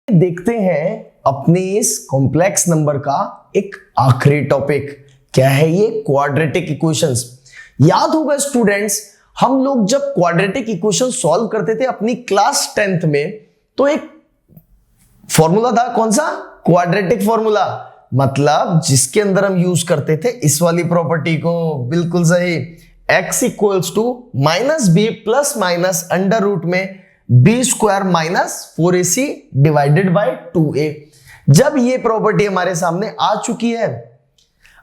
देखते हैं अपने इस कॉम्प्लेक्स नंबर का एक आखिरी टॉपिक। क्या है ये? Quadratic equations. याद होगा स्टूडेंट्स, हम लोग जब क्वाड्रेटिक इक्वेशन सॉल्व करते थे अपनी क्लास 10th में, तो एक फॉर्मूला था। कौन सा? Quadratic formula. मतलब जिसके अंदर हम यूज करते थे इस वाली प्रॉपर्टी को। बिल्कुल सही। x equals to minus B plus minus under root में B square minus 4ac divided by 2a। जब ये प्रॉपर्टी हमारे सामने आ चुकी है,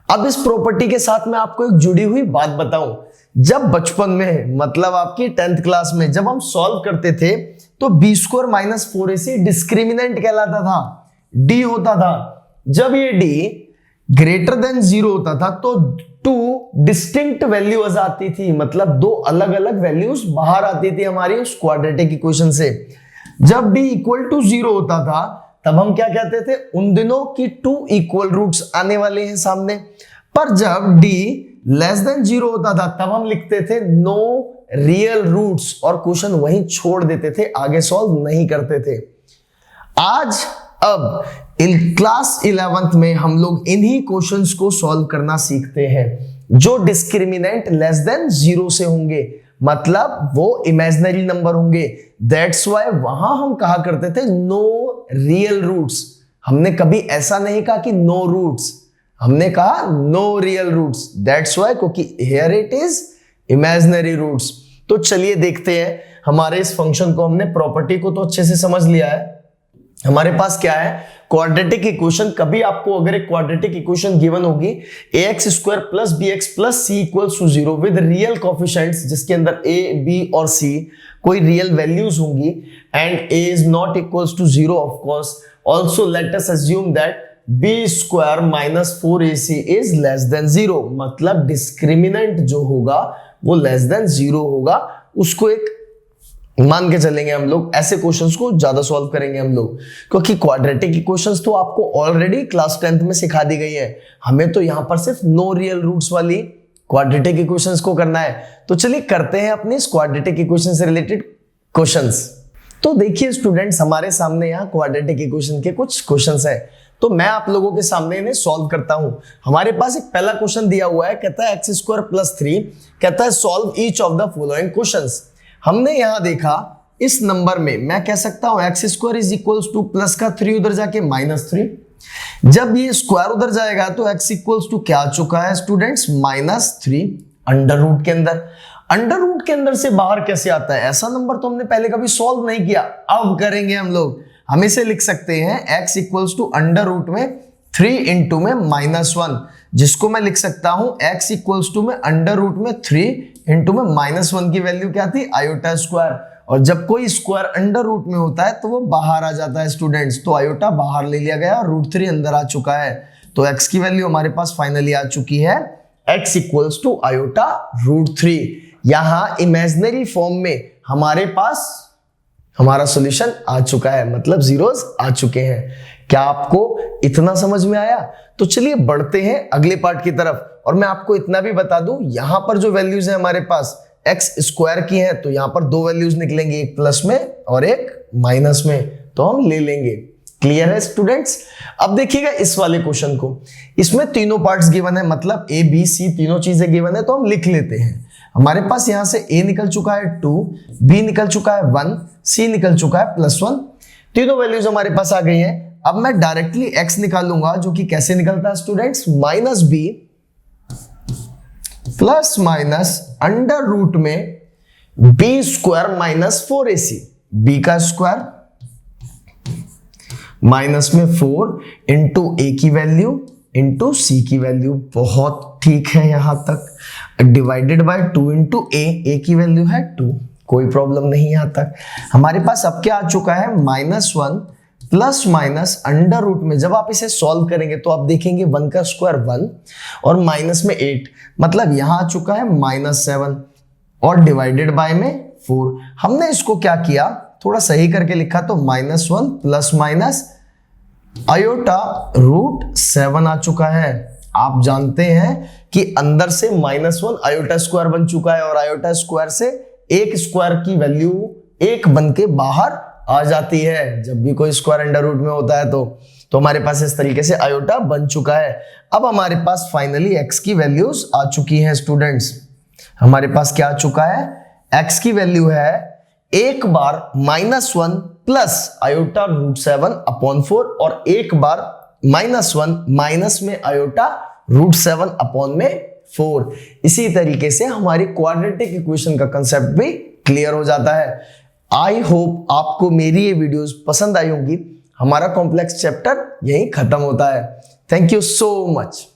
अब इस प्रॉपर्टी के साथ मैं आपको एक जुड़ी हुई बात बताऊं। जब बचपन में, मतलब आपकी 10th क्लास में, जब हम सॉल्व करते थे तो B square minus 4ac discriminant कहलाता था, d होता था। जब ये d ग्रेटर देन 0 होता था तो 2 डिस्टिंक्ट वैल्यूज आती थी, मतलब दो अलग अलग वैल्यूज बाहर आती थी हमारी उस क्वाड्रेटिक इक्वेशन से। जब d इक्वल टू 0 होता था तब हम क्या कहते थे? उन दिनों की 2 इक्वल रूट्स आने वाले हैं सामने। पर जब d लेस देन 0 होता था तब हम लिखते थे नो रियल रूट्स और क्वेश्चन वहीं छोड़ देते थे, आगे सॉल्व नहीं करते थे। आज अब क्लास 11th में हम लोग इन्हीं क्वेश्चंस को सॉल्व करना सीखते हैं जो डिस्क्रिमिनेंट लेस देन 0 से होंगे, मतलब वो इमेजिनरी नंबर होंगे। दैट्स व्हाई वहां हम कहा करते थे नो रियल रूट्स। हमने कभी ऐसा नहीं कहा कि नो रूट्स, हमने कहा no real roots. That's why, क्योंकि here it is imaginary roots. तो चलिए देखते हैं हमारे इस फंक्शन को। हमने प्रॉपर्टी को तो अच्छे से समझ लिया है। हमारे पास क्या है? Quadratic equation. कभी आपको अगर एक क्वाड्रेटिक इक्वेशन गिवन होगी ax square plus bx plus c equals to 0 with real coefficients, जिसके अंदर a, b और c कोई रियल वैल्यूज होंगी, and a is not equals to 0 of course. Also let us assume that b square minus 4ac is less than 0, मतलब discriminant जो होगा वो less than 0 होगा। उसको एक मान के चलेंगे हम लोग। ऐसे क्वेश्चंस को ज्यादा सॉल्व करेंगे हम लोग, क्योंकि क्वाड्रेटिक इक्वेशंस तो आपको ऑलरेडी क्लास 10th में सिखा दी गई है। हमें तो यहां पर सिर्फ नो रियल रूट्स वाली क्वाड्रेटिक इक्वेशंस को करना है। तो चलिए करते हैं अपनी क्वाड्रेटिक इक्वेशन से रिलेटेड क्वेश्चंस। तो देखिए स्टूडेंट्स, हमारे सामने यहाँ क्वाड्रेटिक इक्वेशन के कुछ क्वेश्चंस है, तो मैं आप लोगों के सामने इन्हें सॉल्व करता हूं। हमारे पास एक पहला क्वेश्चन दिया हुआ है, कहता है एक्स स्क्वायर प्लस 3, कहता है solve each of the following questions. हमने यहां देखा इस नंबर में मैं कह सकता हूं x square is equals two plus का 3 उधर जाके -3। जब ये स्क्वायर उधर जाएगा तो एक्स इक्वल्स टू क्या आ चुका है स्टूडेंट्स? -3 अंडर रूट के अंदर। अंडर रूट के अंदर से बाहर कैसे आता है? ऐसा नंबर तो हमने पहले कभी सॉल्व नहीं किया, अब करेंगे हम लोग। हम इसे लिख सकते हैं x equals to under root में 3 इंटू में -1, जिसको मैं लिख सकता हूं x इक्वल्स टू में अंडर रूट में 3 इंटू में -1 की वैल्यू क्या थी? Iota square. और जब कोई स्क्वायर अंडर रूट में होता है तो वो बाहर आ जाता है स्टूडेंट्स, तो आयोटा बाहर ले लिया गया और √3 अंदर आ चुका है। तो x की वैल्यू हमारे पास फाइनली आ चुकी है x इक्वल्स टू आयोटा √3। यहां इमेजिनरी फॉर्म में हमारे पास हमारा सॉल्यूशन आ चुका है, मतलब जीरोस आ चुके हैं। क्या आपको इतना समझ में आया? तो चलिए बढ़ते हैं अगले पार्ट की तरफ। और मैं आपको इतना भी बता दूं, यहां पर जो वैल्यूज है हमारे पास एक्स स्क्वायर की है, तो यहां पर दो वैल्यूज निकलेंगी, एक प्लस में और एक माइनस में, तो हम ले लेंगे। क्लियर है स्टूडेंट्स? अब देखिएगा इस वाले क्वेश्चन को, इसमें तीनों पार्ट्स गिवन है, मतलब ए बी सी तीनों चीजें गिवन है, तो हम लिख लेते हैं। हमारे पास यहां से a निकल चुका है 2, b निकल चुका है 1, c निकल चुका है +1। तीनों वैल्यूज हमारे पास आ गई हैं। अब मैं डायरेक्टली x निकालूंगा, जो कि कैसे निकलता है students? -b plus minus under root में b square minus 4ac, b का स्क्वायर माइनस में 4 इंटू a की वैल्यू इंटू c की वैल्यू। बहुत ठीक है यहां तक। डिवाइडेड बाय 2 इंटू a की वैल्यू है 2, कोई प्रॉब्लम नहीं यहां तक। हमारे पास अब क्या आ चुका है? -1 प्लस माइनस अंडर रूट में। जब आप इसे सॉल्व करेंगे तो आप देखेंगे 1 का स्क्वायर 1 और माइनस में 8, मतलब यहां आ चुका है -7 और डिवाइडेड बाय में 4। हमने इसको क्या किया, थोड़ा सही करके लिखा, तो -1 प्लस माइनस आयोटा √7 आ चुका है। आप जानते हैं कि अंदर से -1 आयोटा स्क्वायर बन चुका है और आयोटा स्क्वायर से एक स्क्वायर की वैल्यू 1 बन के बाहर आ जाती है जब भी कोई स्क्वायर अंडर रूट में होता है तो हमारे पास इस तरीके से आयोटा बन चुका है। अब हमारे पास फाइनली x की वैल्यूज आ चुकी हैं स्टूडेंट्स। हमारे पास क्या आ चुका है, x की वैल्यू है एक बार -1 प्लस आयोटा √7/4 और एक बार -1 माइनस में आयोटा √7/4। इसी तरीके से हमारी क्वाड्रेटिक इक्वेशन का कंसेप्ट भी क्लियर हो जाता है। आई होप आपको मेरी ये वीडियोस पसंद आई होंगी। हमारा कॉम्प्लेक्स चैप्टर यहीं खत्म होता है। Thank you so much.